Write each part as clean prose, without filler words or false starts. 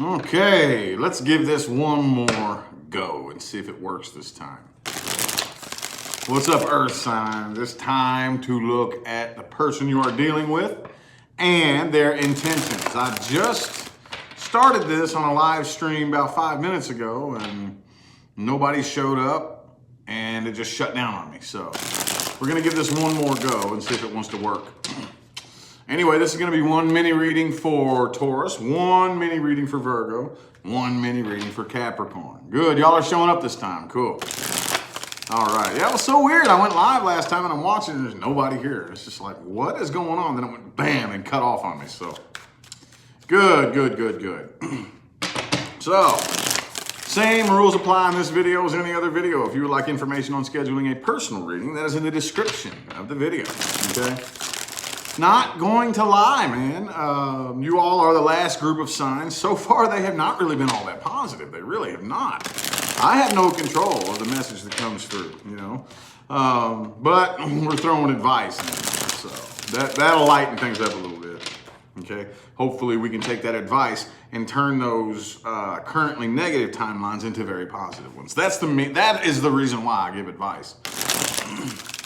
Okay, let's give this one more go and see if it works this time. What's up, Earth signs? It's time to look at the person you are dealing with and their intentions. I just started this on a live stream about 5 minutes ago and nobody showed up and it just shut down on me. So we're gonna give this one more go and see if it wants to work. Anyway, this is gonna be one mini reading for Taurus, one mini reading for Virgo, one mini reading for Capricorn. Good, y'all are showing up this time, cool. All right, yeah, it was so weird. I went live last time and I'm watching and there's nobody here. It's just like, what is going on? Then it went bam and cut off on me, so. Good. So, same rules apply in this video as any other video. If you would like information on scheduling a personal reading, that is in the description of the video, okay? Not going to lie, man. You all are the last group of signs. So far, they have not really been all that positive. They really have not. I have no control of the message that comes through, you know. But we're throwing advice in there, so that'll lighten things up a little bit, okay? Hopefully, we can take that advice and turn those currently negative timelines into very positive ones. That is the reason why I give advice.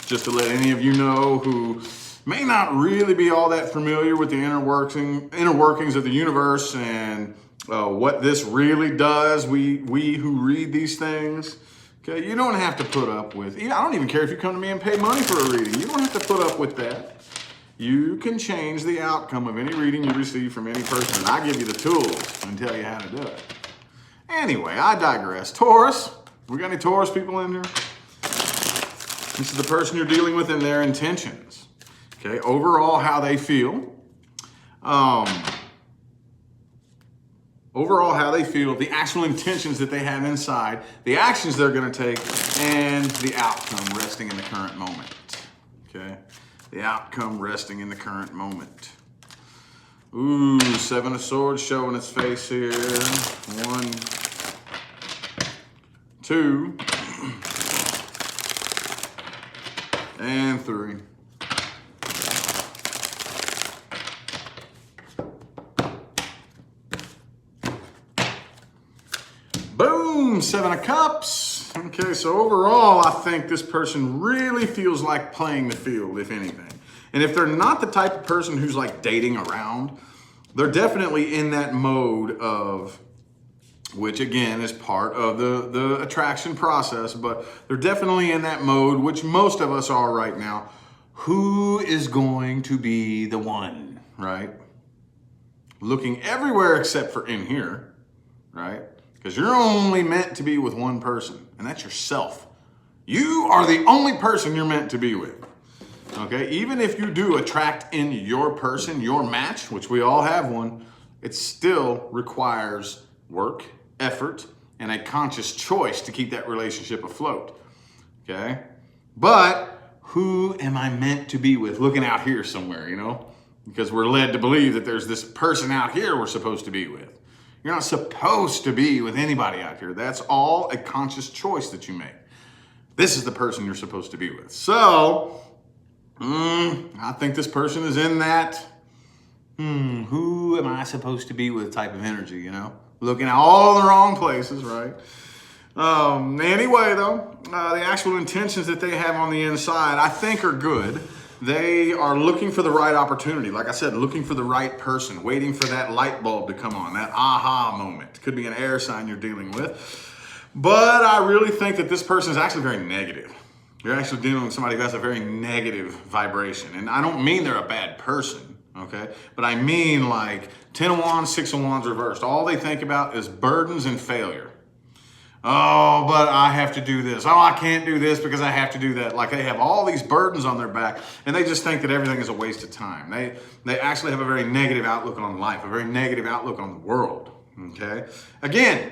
Just to let any of you know who may not really be all that familiar with the inner workings of the universe and what this really does, we who read these things, okay, you don't have to put up with, I don't even care if you come to me and pay money for a reading, you don't have to put up with that. You can change the outcome of any reading you receive from any person, and I give you the tools and tell you how to do it. Anyway, I digress. Taurus, we got any Taurus people in here? This is the person you're dealing with and their intentions. Okay, overall, how they feel. Overall, how they feel, the actual intentions that they have inside, the actions they're going to take, and the outcome resting in the current moment. Okay, the outcome resting in the current moment. Ooh, Seven of Swords showing its face here. 1, 2, and 3. Boom, 7 of Cups. Okay, so overall, I think this person really feels like playing the field, if anything. And if they're not the type of person who's like dating around, they're definitely in that mode of, which again is part of the attraction process, but they're definitely in that mode, which most of us are right now. Who is going to be the one, right? Looking everywhere except for in here, right? Because you're only meant to be with one person, and that's yourself. You are the only person you're meant to be with, okay? Even if you do attract in your person, your match, which we all have one, it still requires work, effort, and a conscious choice to keep that relationship afloat, okay? But who am I meant to be with? Looking out here somewhere, you know? Because we're led to believe that there's this person out here we're supposed to be with. You're not supposed to be with anybody out here. That's all a conscious choice that you make. This is the person you're supposed to be with. So, I think this person is in that, who am I supposed to be with type of energy, you know? Looking at all the wrong places, right? Anyway, though, the actual intentions that they have on the inside, I think are good. They are looking for the right opportunity. Like I said, looking for the right person, waiting for that light bulb to come on, that aha moment. Could be an air sign you're dealing with. But I really think that this person is actually very negative. You're actually dealing with somebody who has a very negative vibration. And I don't mean they're a bad person, okay? But I mean like 10 of Wands, 6 of Wands reversed. All they think about is burdens and failure. Oh, but I have to do this. Oh, I can't do this because I have to do that. Like they have all these burdens on their back and they just think that everything is a waste of time. They actually have a very negative outlook on life, a very negative outlook on the world, okay? Again,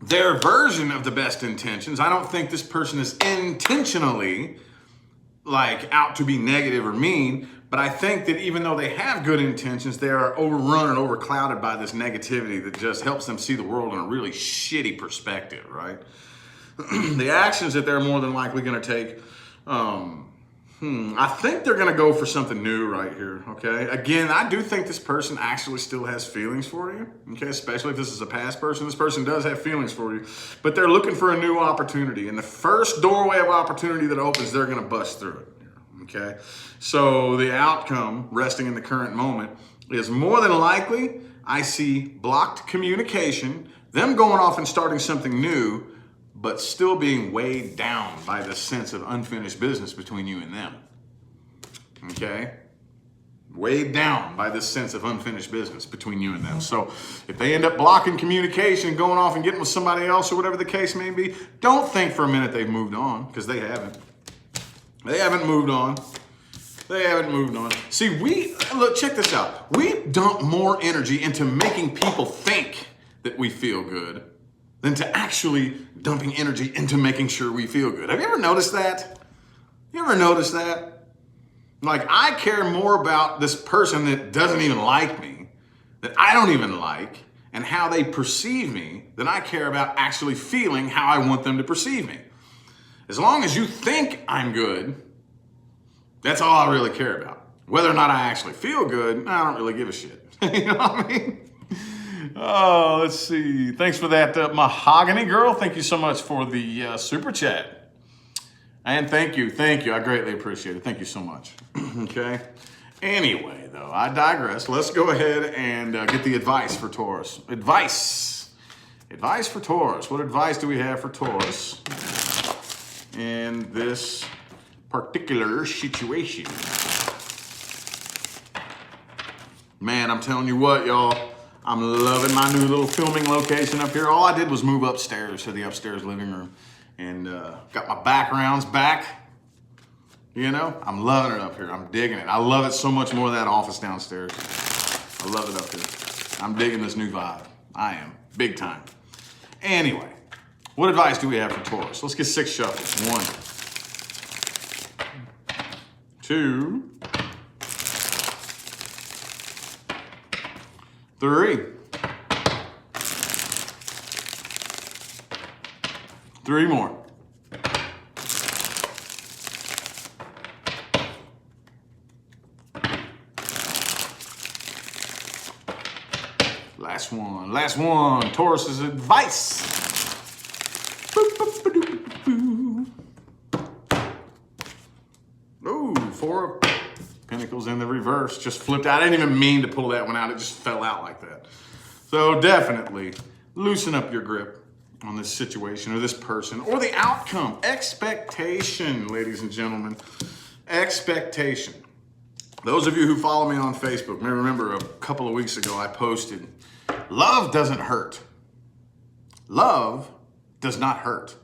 their version of the best intentions, I don't think this person is intentionally like out to be negative or mean, but I think that even though they have good intentions, they are overrun and overclouded by this negativity that just helps them see the world in a really shitty perspective, right? The actions that they're more than likely going to take I think they're going to go for something new right here, okay? Again, I do think this person actually still has feelings for you, okay? Especially if this is a past person. This person does have feelings for you, but they're looking for a new opportunity. And the first doorway of opportunity that opens, they're going to bust through it, okay? So the outcome, resting in the current moment, is more than likely, I see blocked communication, them going off and starting something new, but still being weighed down by the sense of unfinished business between you and them. Okay? Weighed down by this sense of unfinished business between you and them. So if they end up blocking communication, going off and getting with somebody else or whatever the case may be, don't think for a minute they've moved on, because they haven't. They haven't moved on. They haven't moved on. See, look, check this out. We dump more energy into making people think that we feel good than to actually dumping energy into making sure we feel good. Have you ever noticed that? You ever noticed that? Like, I care more about this person that doesn't even like me, that I don't even like, and how they perceive me, than I care about actually feeling how I want them to perceive me. As long as you think I'm good, that's all I really care about. Whether or not I actually feel good, I don't really give a shit. You know what I mean? Oh, let's see. Thanks for that, Mahogany Girl. Thank you so much for the super chat. And thank you. I greatly appreciate it. Thank you so much. Okay. Anyway, though, I digress. Let's go ahead and get the advice for Taurus. Advice for Taurus. What advice do we have for Taurus in this particular situation? Man, I'm telling you what, y'all. I'm loving my new little filming location up here. All I did was move upstairs to the upstairs living room and got my backgrounds back. You know, I'm loving it up here. I'm digging it. I love it so much more than that office downstairs. I love it up here. I'm digging this new vibe. I am. Big time. Anyway, what advice do we have for Taurus? Let's get 6 shuffles. 1, 2, 3. 3 more. Last one. Taurus's advice. Ooh, 4 of Pentacles in the reverse. Just flipped out. I didn't even mean to pull that one out. It just fell out like that. So definitely loosen up your grip on this situation or this person or the outcome. Expectation, ladies and gentlemen. Expectation. Those of you who follow me on Facebook may remember a couple of weeks ago I posted, love doesn't hurt. Love does not hurt.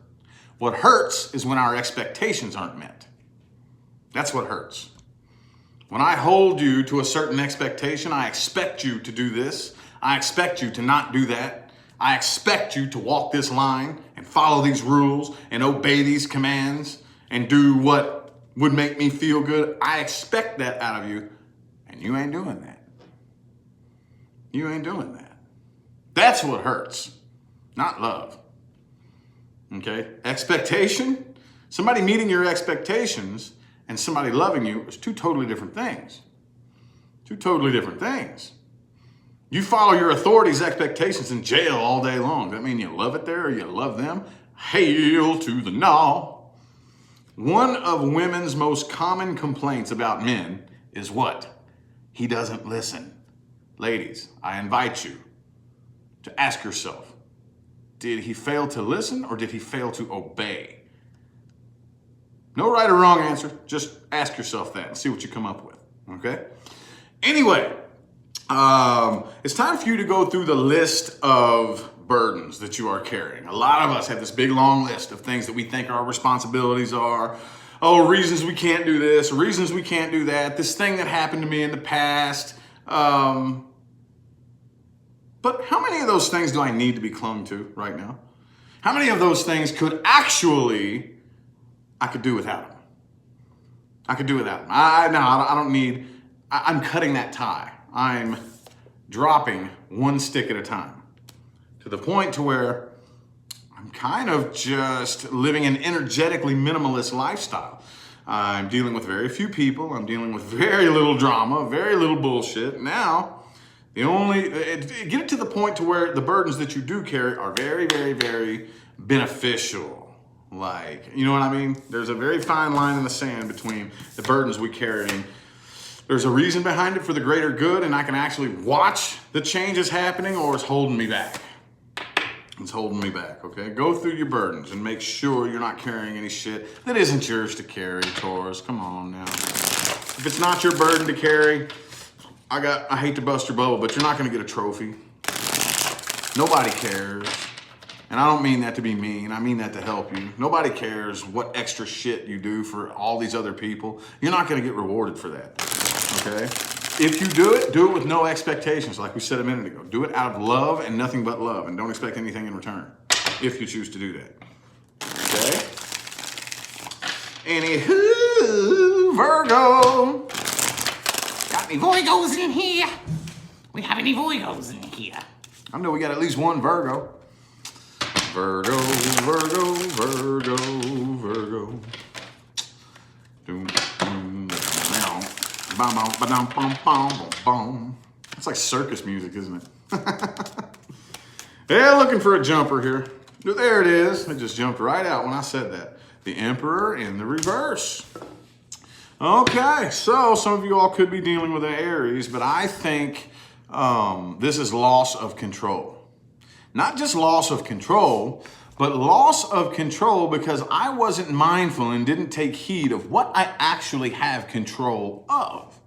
What hurts is when our expectations aren't met. That's what hurts. When I hold you to a certain expectation, I expect you to do this. I expect you to not do that. I expect you to walk this line and follow these rules and obey these commands and do what would make me feel good. I expect that out of you, and you ain't doing that. You ain't doing that. That's what hurts, not love. Okay? Expectation, somebody meeting your expectations and somebody loving you is 2 totally different things. 2 totally different things. You follow your authority's expectations in jail all day long. Does that mean you love it there or you love them? Hail to the no. One of women's most common complaints about men is what? He doesn't listen. Ladies, I invite you to ask yourself, did he fail to listen or did he fail to obey? No right or wrong answer. Just ask yourself that and see what you come up with. Okay? Anyway, it's time for you to go through the list of burdens that you are carrying. A lot of us have this big long list of things that we think our responsibilities are. Oh, reasons we can't do this, reasons we can't do that, this thing that happened to me in the past. But how many of those things do I need to be clung to right now? How many of those things could actually I could do without them? I could do without them. I don't need, I'm cutting that tie. I'm dropping one stick at a time to the point to where I'm kind of just living an energetically minimalist lifestyle. I'm dealing with very few people. I'm dealing with very little drama, very little bullshit. Now, get it to the point to where the burdens that you do carry are very, very, very beneficial. Like, you know what I mean? There's a very fine line in the sand between the burdens we carry. And there's a reason behind it for the greater good, and I can actually watch the changes happening, or it's holding me back. It's holding me back, okay? Go through your burdens and make sure you're not carrying any shit that isn't yours to carry, Taurus. Come on now. If it's not your burden to carry, I hate to bust your bubble, but you're not gonna get a trophy. Nobody cares. And I don't mean that to be mean, I mean that to help you. Nobody cares what extra shit you do for all these other people. You're not gonna get rewarded for that, okay? If you do it with no expectations, like we said a minute ago. Do it out of love and nothing but love, and don't expect anything in return, if you choose to do that. Okay? Anywho, Virgo. Got any Virgos in here? We have any Virgos in here? I know we got at least one Virgo. Virgo, Virgo, Virgo, Virgo. It's like circus music, isn't it? Yeah, looking for a jumper here. There it is. It just jumped right out when I said that. The Emperor in the reverse. Okay, so some of you all could be dealing with an Aries, but I think this is loss of control. Not just loss of control, but loss of control because I wasn't mindful and didn't take heed of what I actually have control of.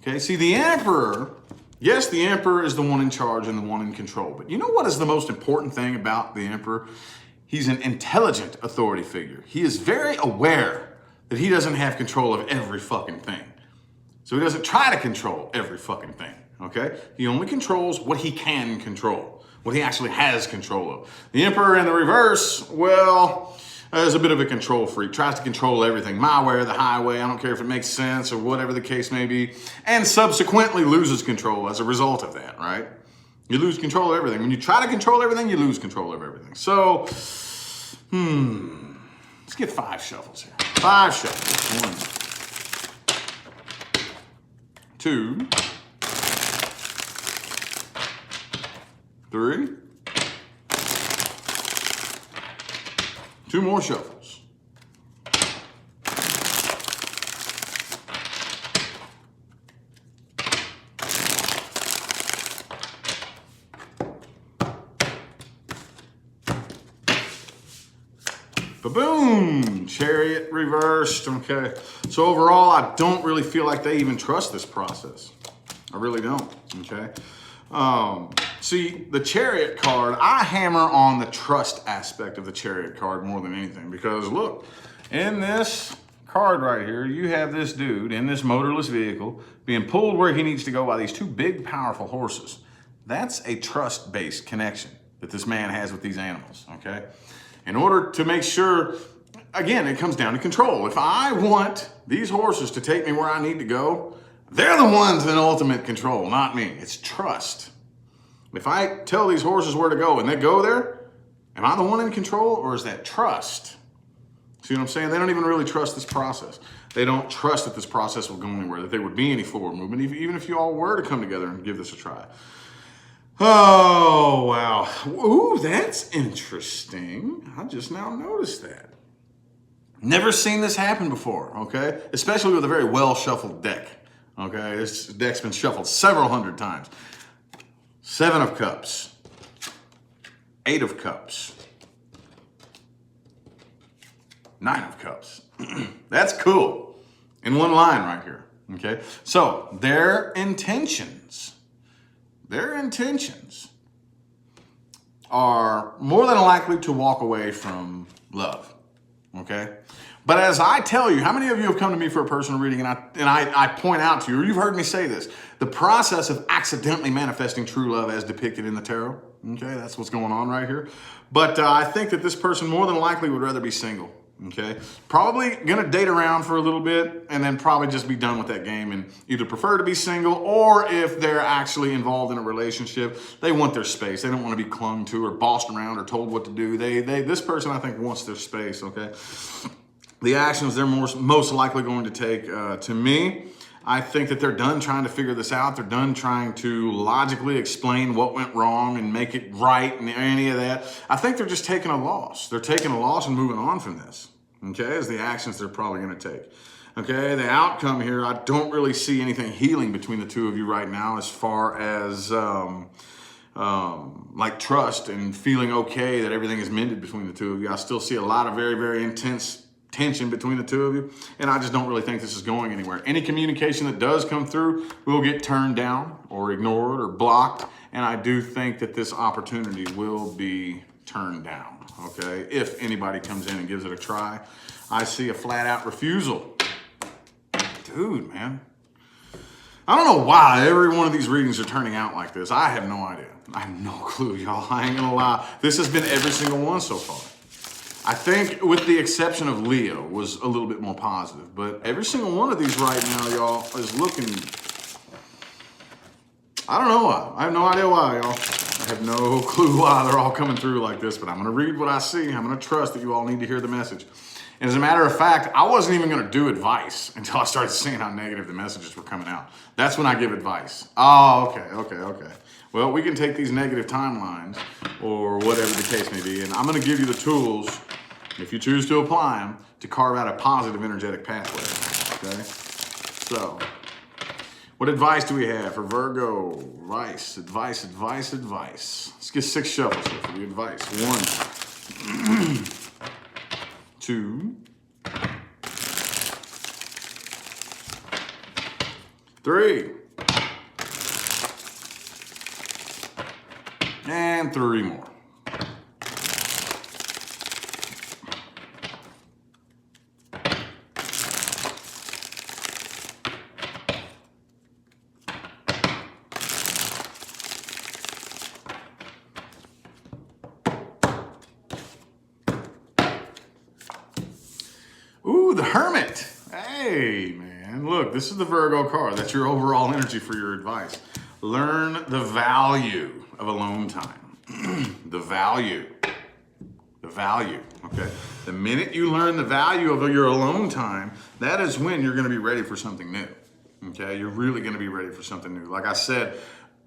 Okay, see, the Emperor, yes, the Emperor is the one in charge and the one in control. But you know what is the most important thing about the Emperor? He's an intelligent authority figure. He is very aware that he doesn't have control of every fucking thing. So he doesn't try to control every fucking thing, okay? He only controls what he can control, what he actually has control of. The Emperor in the reverse, well, is a bit of a control freak, tries to control everything, my way or the highway, I don't care if it makes sense or whatever the case may be, and subsequently loses control as a result of that, right? You lose control of everything. When you try to control everything, you lose control of everything. So, let's get 5 shuffles here. 5 shuffles. 1, 2, 3. 2 more shuffles. Ba-boom! Chariot reversed. Okay. So overall, I don't really feel like they even trust this process. I really don't. Okay. See, the Chariot card, I hammer on the trust aspect of the Chariot card more than anything because look, in this card right here, you have this dude in this motorless vehicle being pulled where he needs to go by these 2 big, powerful horses. That's a trust-based connection that this man has with these animals, okay? In order to make sure, again, it comes down to control. If I want these horses to take me where I need to go, they're the ones in ultimate control, not me. It's trust. If I tell these horses where to go and they go there, am I the one in control or is that trust? See what I'm saying? They don't even really trust this process. They don't trust that this process will go anywhere, that there would be any forward movement, even if you all were to come together and give this a try. Oh, wow. Ooh, that's interesting. I just now noticed that. Never seen this happen before, okay? Especially with a very well-shuffled deck, okay? This deck's been shuffled several hundred times. 7 of Cups, 8 of Cups, 9 of Cups. That's cool. In one line right here, okay? So their intentions are more than likely to walk away from love, okay? But as I tell you, how many of you have come to me for a personal reading and I point out to you, or you've heard me say this, the process of accidentally manifesting true love as depicted in the tarot, okay? That's what's going on right here. But I think that this person more than likely would rather be single, okay? Probably gonna date around for a little bit and then probably just be done with that game and either prefer to be single or if they're actually involved in a relationship, they want their space. They don't want to be clung to or bossed around or told what to do. This person, I think, wants their space, okay? the actions they're most likely going to take, to me, I think that they're done trying to figure this out. They're done trying to logically explain what went wrong and make it right and any of that. I think they're just taking a loss. They're taking a loss and moving on from this, okay, is the actions they're probably going to take. Okay, the outcome here, I don't really see anything healing between the two of you right now as far as like trust and feeling okay that everything is mended between the two of you. I still see a lot of very, very intense tension between the two of you, and I just don't really think this is going anywhere. Any communication that does come through will get turned down or ignored or blocked, and I do think that this opportunity will be turned down, okay? If anybody comes in and gives it a try, I see a flat-out refusal. Dude, man. I don't know why every one of these readings are turning out like this. I have no idea. I have no clue, y'all. I ain't gonna lie. This has been every single one so far. I think with the exception of Leo was a little bit more positive, but every single one of these right now, y'all, is looking, I don't know why. I have no idea why, y'all. I have no clue why they're all coming through like this, but I'm gonna read what I see. I'm gonna trust that you all need to hear the message. And as a matter of fact, I wasn't even gonna do advice until I started seeing how negative the messages were coming out. That's when I give advice. Oh, okay. Well, we can take these negative timelines or whatever the case may be, and I'm gonna give you the tools, if you choose to apply them, to carve out a positive energetic pathway, okay? So, what advice do we have for Virgo? Advice. Let's get 6 shuffles here for the advice. 1, 2, 3, and 3 more. Ooh, the Hermit. Hey, man. Look, this is the Virgo card. That's your overall energy for your advice. Learn the value of alone time. The value, okay? The minute you learn the value of your alone time, that is when you're gonna be ready for something new, okay? You're really gonna be ready for something new. Like I said,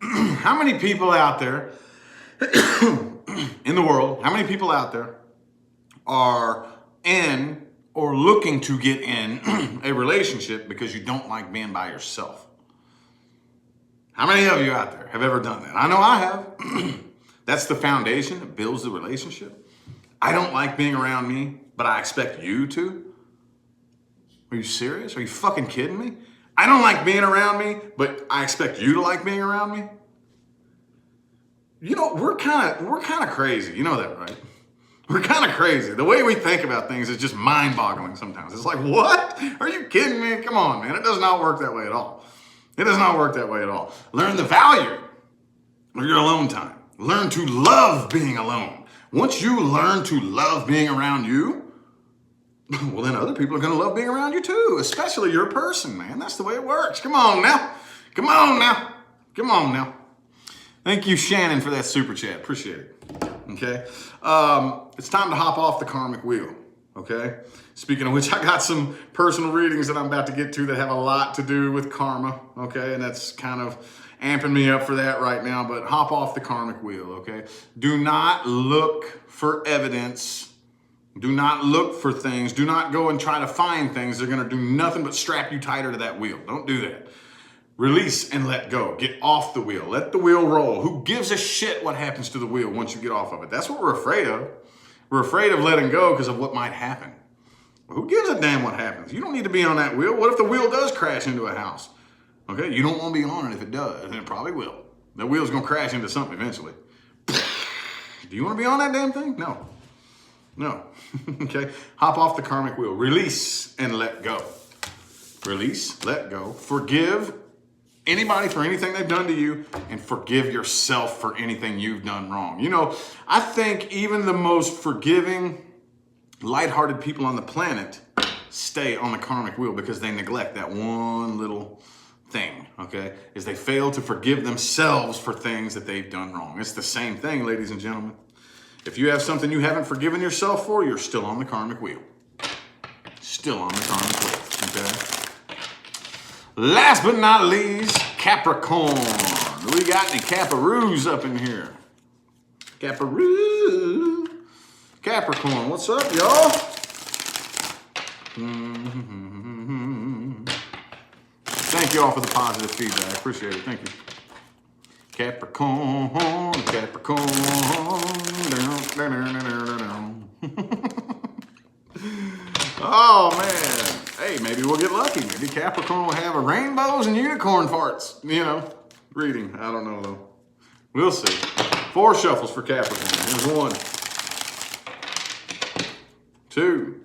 how many people out there in the world, how many people out there are in or looking to get in a relationship because you don't like being by yourself? How many of you out there have ever done that? I know I have. That's the foundation that builds the relationship. I don't like being around me, but I expect you to. Are you serious? Are you fucking kidding me? I don't like being around me, but I expect you to like being around me. You know, we're kind of crazy. You know that, right? We're kind of crazy. The way we think about things is just mind-boggling sometimes. It's like, what? Are you kidding me? Come on, man. It does not work that way at all. It does not work that way at all. Learn the value of your alone time. Learn to love being alone. Once you learn to love being around you, well, then other people are going to love being around you too, especially your person, man. That's the way it works. Come on now. Come on now. Come on now. Thank you, Shannon, for that super chat. Appreciate it. Okay. It's time to hop off the karmic wheel. Okay. Speaking of which, I got some personal readings that I'm about to get to that have a lot to do with karma. Okay. And that's kind of amping me up for that right now, but hop off the karmic wheel. Okay. Do not look for evidence. Do not look for things. Do not go and try to find things. They're going to do nothing but strap you tighter to that wheel. Don't do that. Release and let go. Get off the wheel. Let the wheel roll. Who gives a shit what happens to the wheel once you get off of it? That's what we're afraid of. We're afraid of letting go because of what might happen. Well, who gives a damn what happens? You don't need to be on that wheel. What if the wheel does crash into a house? Okay, you don't want to be on it if it does, and it probably will. The wheel's going to crash into something eventually. Do you want to be on that damn thing? No. No. Okay, hop off the karmic wheel. Release and let go. Release, let go. Forgive anybody for anything they've done to you, and forgive yourself for anything you've done wrong. You know, I think even the most forgiving, lighthearted people on the planet stay on the karmic wheel because they neglect that one little thing, okay? Is they fail to forgive themselves for things that they've done wrong. It's the same thing, ladies and gentlemen. If you have something you haven't forgiven yourself for, you're still on the karmic wheel. still on the karmic wheel, okay? Last but not least, Capricorn. Do we got any Caparoos up in here? Caparoo. Capricorn, what's up, y'all? Thank you all for the positive feedback. Appreciate it. Thank you. Capricorn, Capricorn. Oh, man. Hey, maybe we'll get lucky. Maybe Capricorn will have a rainbows and unicorn farts, reading. I don't know, though. We'll see. 4 shuffles for Capricorn. Here's 1, 2,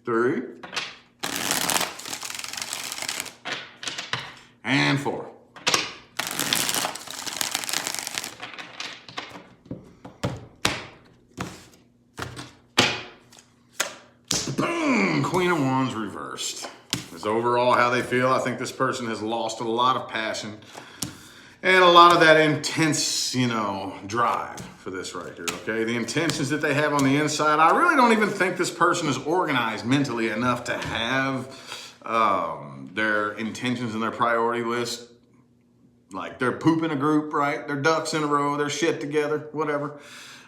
3, and 4. Boom! Queen of Wands reversed. Is overall how they feel. I think this person has lost a lot of passion and a lot of that intense, drive for this right here, okay? The intentions that they have on the inside, I really don't even think this person is organized mentally enough to have their intentions and their priority list. Like they're poop in a group, right? They're ducks in a row, they're shit together, whatever.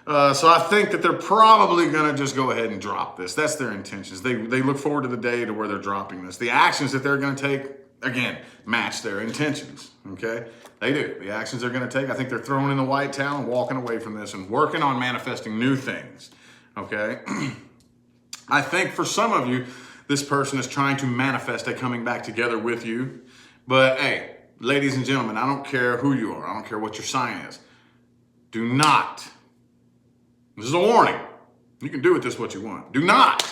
So I think that they're probably gonna just go ahead and drop this. That's their intentions. They look forward to the day to where they're dropping this. The actions that they're gonna take, again, match their intentions, okay? They do. The actions they're gonna take, I think they're throwing in the white towel and walking away from this and working on manifesting new things, okay? I think for some of you, this person is trying to manifest a coming back together with you. But hey, ladies and gentlemen, I don't care who you are. I don't care what your sign is. Do not, this is a warning. You can do with this what you want. Do not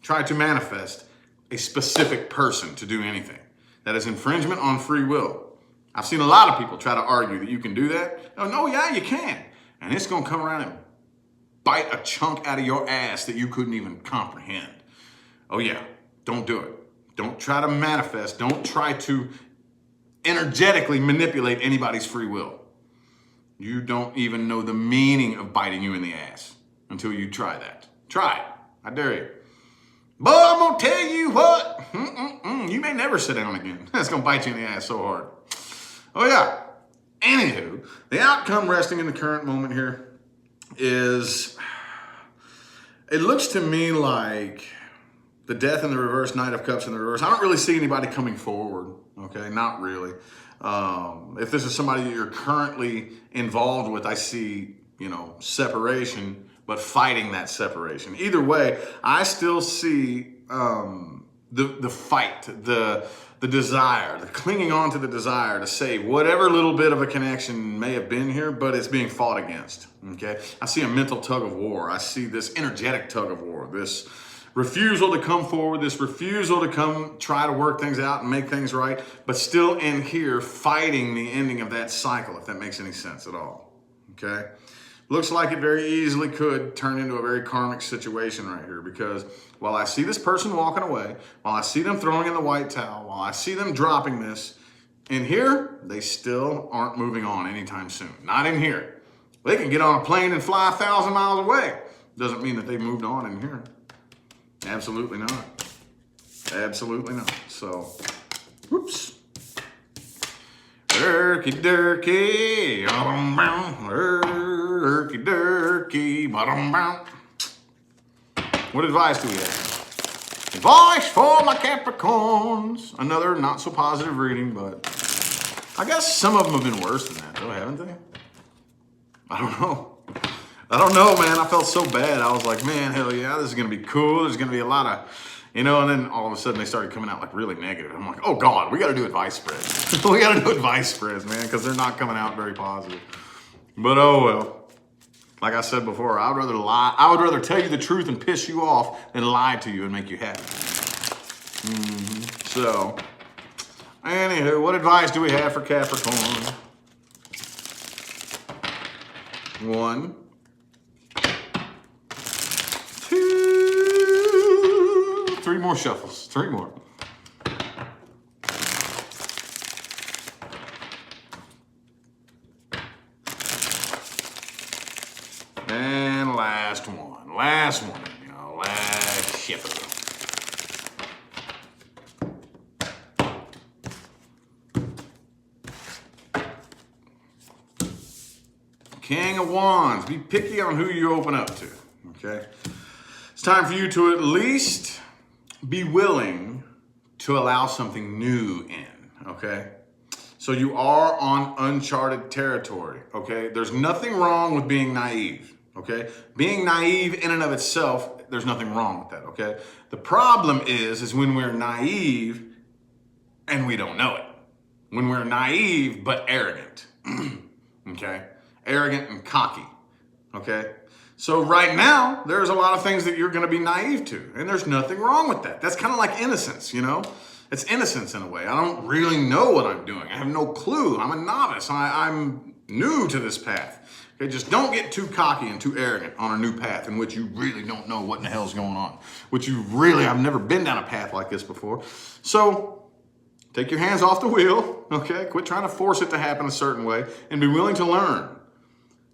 try to manifest a specific person to do anything. That is infringement on free will. I've seen a lot of people try to argue that you can do that. Oh, no, yeah, you can. And it's going to come around and bite a chunk out of your ass that you couldn't even comprehend. Oh, yeah, don't do it. Don't try to manifest. Don't try to energetically manipulate anybody's free will. You don't even know the meaning of biting you in the ass until you try that. Try it. I dare you. But I'm going to tell you what. You may never sit down again. That's going to bite you in the ass so hard. Oh, yeah. Anywho, the outcome resting in the current moment here is, it looks to me like the Death in the reverse, Knight of Cups in the reverse. I don't really see anybody coming forward, okay? Not really. If this is somebody that you're currently involved with, I see, separation, but fighting that separation. Either way, I still see the fight, the desire, the clinging on to the desire to save whatever little bit of a connection may have been here, but it's being fought against, okay? I see a mental tug of war. I see this energetic tug of war, this refusal to come forward, this refusal to come try to work things out and make things right, but still in here fighting the ending of that cycle, if that makes any sense at all, okay? Looks like it very easily could turn into a very karmic situation right here, because while I see this person walking away, while I see them throwing in the white towel, while I see them dropping this, in here, they still aren't moving on anytime soon. Not in here. They can get on a plane and fly 1,000 miles away. Doesn't mean that they've moved on in here. Absolutely not. Absolutely not. So, whoops. Durky durky, durky durky, What advice do we have? Advice for my Capricorns. Another not so positive reading, but I guess some of them have been worse than that, though, haven't they? I don't know. I don't know, man. I felt so bad. I was like, man, hell yeah, this is going to be cool. There's going to be a lot of, and then all of a sudden they started coming out like really negative. I'm like, oh God, we got to do advice spreads. We got to do advice spreads, man, because they're not coming out very positive. But oh well. Like I said before, I would rather lie. I would rather tell you the truth and piss you off than lie to you and make you happy. So, anywho, what advice do we have for Capricorn? 1, 2, 3 more shuffles. 3 more. And last one. last one, last shipper. King of Wands, be picky on who you open up to, okay? It's time for you to at least be willing to allow something new in, okay? So you are on uncharted territory, okay? There's nothing wrong with being naive, okay? Being naive in and of itself, there's nothing wrong with that, okay? The problem is when we're naive and we don't know it. When we're naive but arrogant, okay? Arrogant and cocky, okay? So right now, there's a lot of things that you're gonna be naive to, and there's nothing wrong with that. That's kind of like innocence, It's innocence in a way. I don't really know what I'm doing. I have no clue. I'm a novice. I'm new to this path. Okay, just don't get too cocky and too arrogant on a new path in which you really don't know what in the hell's going on. I've never been down a path like this before. So take your hands off the wheel, okay? Quit trying to force it to happen a certain way and be willing to learn.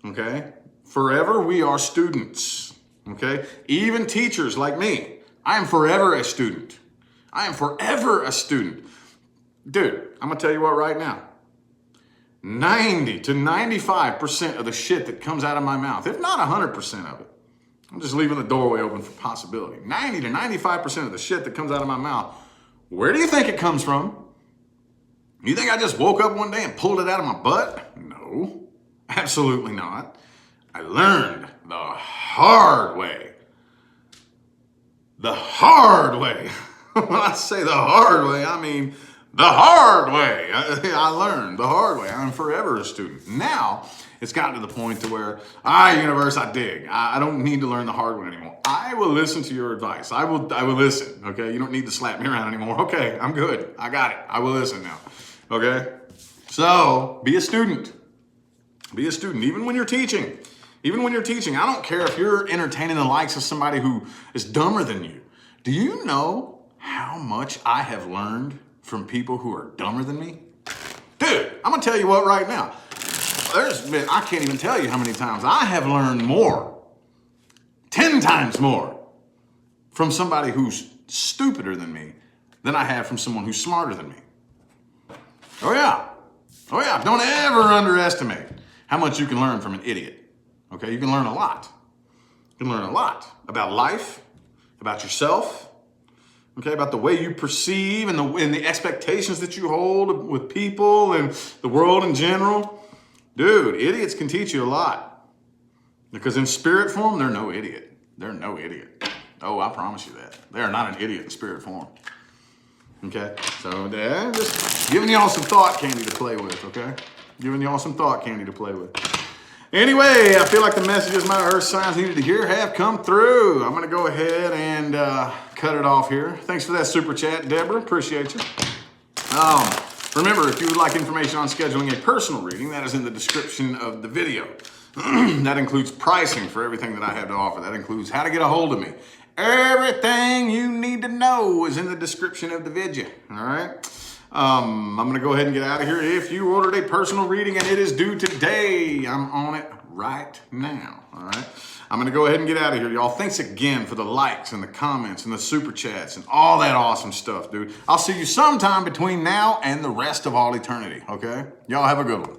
Okay? Forever we are students. Okay? Even teachers like me, I am forever a student. I am forever a student. Dude, I'm gonna tell you what right now. 90 to 95% of the shit that comes out of my mouth, if not 100% of it, I'm just leaving the doorway open for possibility. 90 to 95% of the shit that comes out of my mouth, where do you think it comes from? You think I just woke up one day and pulled it out of my butt? No. Absolutely not. I learned the hard way. The hard way. When I say the hard way, I mean the hard way. I learned the hard way. I'm forever a student. Now, it's gotten to the point to where, universe, I dig. I don't need to learn the hard way anymore. I will listen to your advice. I will listen, okay? You don't need to slap me around anymore. Okay, I'm good. I got it. I will listen now, okay? So, be a student. Be a student, even when you're teaching. Even when you're teaching, I don't care if you're entertaining the likes of somebody who is dumber than you. Do you know how much I have learned from people who are dumber than me? Dude, I'm gonna tell you what right now. I can't even tell you how many times I have learned more, 10 times more, from somebody who's stupider than me than I have from someone who's smarter than me. Oh yeah. Don't ever underestimate how much you can learn from an idiot. Okay, you can learn a lot. You can learn a lot about life, about yourself, okay, about the way you perceive and the expectations that you hold with people and the world in general. Dude, idiots can teach you a lot. Because in spirit form, they're no idiot. They're no idiot. Oh, I promise you that. They are not an idiot in spirit form. Okay, so just giving y'all some thought candy to play with, okay? Giving y'all some thought candy to play with. Anyway, I feel like the messages my earth signs needed to hear have come through. I'm gonna go ahead and cut it off here. Thanks for that super chat, Deborah, appreciate you. Remember, if you would like information on scheduling a personal reading, that is in the description of the video. That includes pricing for everything that I have to offer. That includes how to get a hold of me. Everything you need to know is in the description of the video, all right? I'm gonna go ahead and get out of here. If you ordered a personal reading and it is due today, I'm on it right now, all right? I'm gonna go ahead and get out of here, y'all. Thanks again for the likes and the comments and the super chats and all that awesome stuff, dude. I'll see you sometime between now and the rest of all eternity, okay? Y'all have a good one.